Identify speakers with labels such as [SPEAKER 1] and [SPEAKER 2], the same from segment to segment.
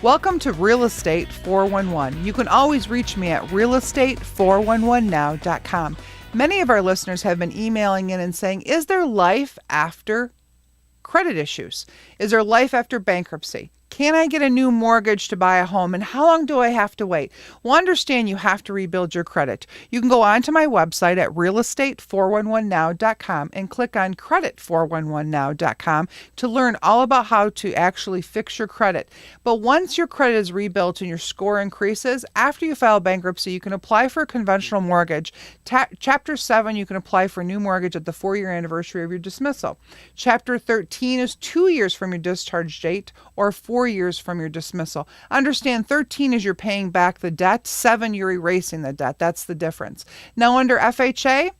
[SPEAKER 1] Welcome to Real Estate 411. You can always reach me at realestate411now.com. Many of our listeners have been emailing in and saying, is there life after credit issues? Is there life after bankruptcy? Can I get a new mortgage to buy a home? And how long do I have to wait? Well, understand you have to rebuild your credit. You can go onto my website at realestate411now.com and click on credit411now.com to learn all about how to actually fix your credit. But once your credit is rebuilt and your score increases, after you file bankruptcy, you can apply for a conventional mortgage. Chapter 7, you can apply for a new mortgage at the 4-year anniversary of your dismissal. Chapter 13 is 2 years from your discharge date or 4 years from your dismissal. Understand 13 is you're paying back the debt, 7 you're erasing the debt. That's the difference. Now under FHA,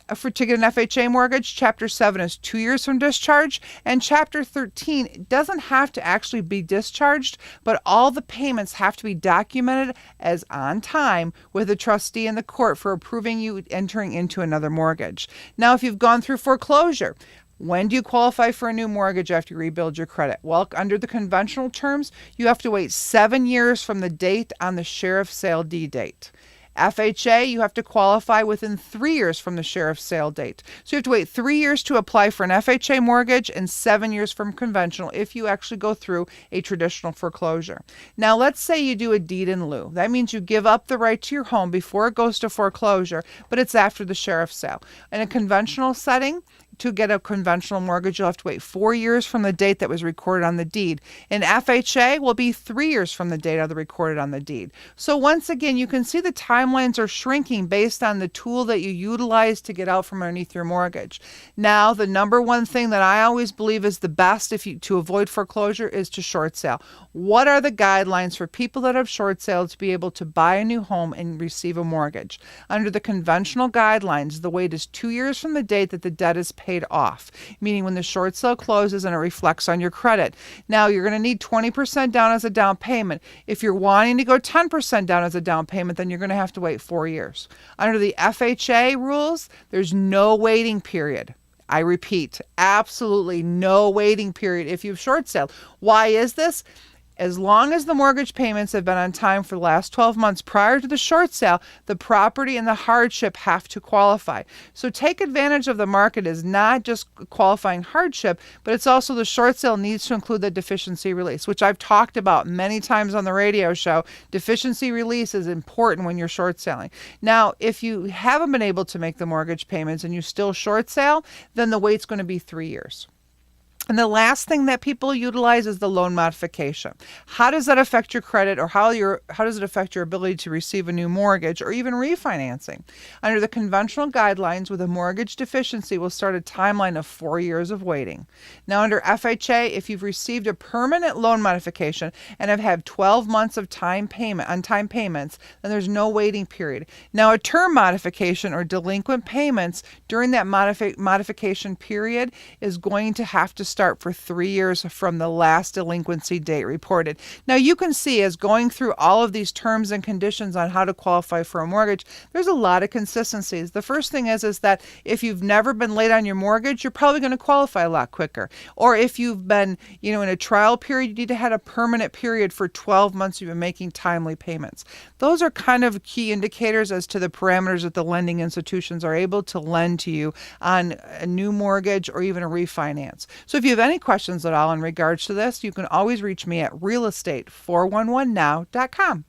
[SPEAKER 1] to get an FHA mortgage, Chapter 7 is 2 years from discharge, and Chapter 13 doesn't have to actually be discharged, but all the payments have to be documented as on time with a trustee in the court for approving you entering into another mortgage. Now, if you've gone through foreclosure, when do you qualify for a new mortgage after you rebuild your credit? Well, under the conventional terms, you have to wait 7 years from the date on the sheriff's sale deed date. FHA, you have to qualify within 3 years from the sheriff's sale date. So you have to wait 3 years to apply for an FHA mortgage and 7 years from conventional if you actually go through a traditional foreclosure. Now, let's say you do a deed in lieu. That means you give up the right to your home before it goes to foreclosure, but it's after the sheriff's sale. In a conventional setting, to get a conventional mortgage, you'll have to wait 4 years from the date that was recorded on the deed. And FHA will be 3 years from the date of the recorded on the deed. So once again, you can see the timelines are shrinking based on the tool that you utilize to get out from underneath your mortgage. Now, the number one thing that I always believe is the best to avoid foreclosure is to short sale. What are the guidelines for people that have short sales to be able to buy a new home and receive a mortgage? Under the conventional guidelines, the wait is 2 years from the date that the debt is paid off, meaning when the short sale closes and it reflects on your credit. Now, you're going to need 20% down as a down payment. If you're wanting to go 10% down as a down payment, then you're going to have to wait 4 years. Under the FHA rules, there's no waiting period. I repeat, absolutely no waiting period if you've short sale. Why is this? As long as the mortgage payments have been on time for the last 12 months prior to the short sale, the property and the hardship have to qualify. So take advantage of the market is not just qualifying hardship, but it's also the short sale needs to include the deficiency release, which I've talked about many times on the radio show. Deficiency release is important when you're short selling. Now, if you haven't been able to make the mortgage payments and you still short sale, then the wait's going to be 3 years. And the last thing that people utilize is the loan modification. How does that affect your credit, or how does it affect your ability to receive a new mortgage or even refinancing? Under the conventional guidelines, with a mortgage deficiency, we'll start a timeline of 4 years of waiting. Now, under FHA, if you've received a permanent loan modification and have had 12 months of on-time payments, then there's no waiting period. Now, a term modification or delinquent payments during that modification period is going to have to start for 3 years from the last delinquency date reported. Now, you can see as going through all of these terms and conditions on how to qualify for a mortgage, there's a lot of consistencies. The first thing is that if you've never been late on your mortgage, you're probably going to qualify a lot quicker. Or if you've been, in a trial period, you need to have a permanent period for 12 months you've been making timely payments. Those are kind of key indicators as to the parameters that the lending institutions are able to lend to you on a new mortgage or even a refinance. So if you have any questions at all in regards to this, you can always reach me at realestate411now.com.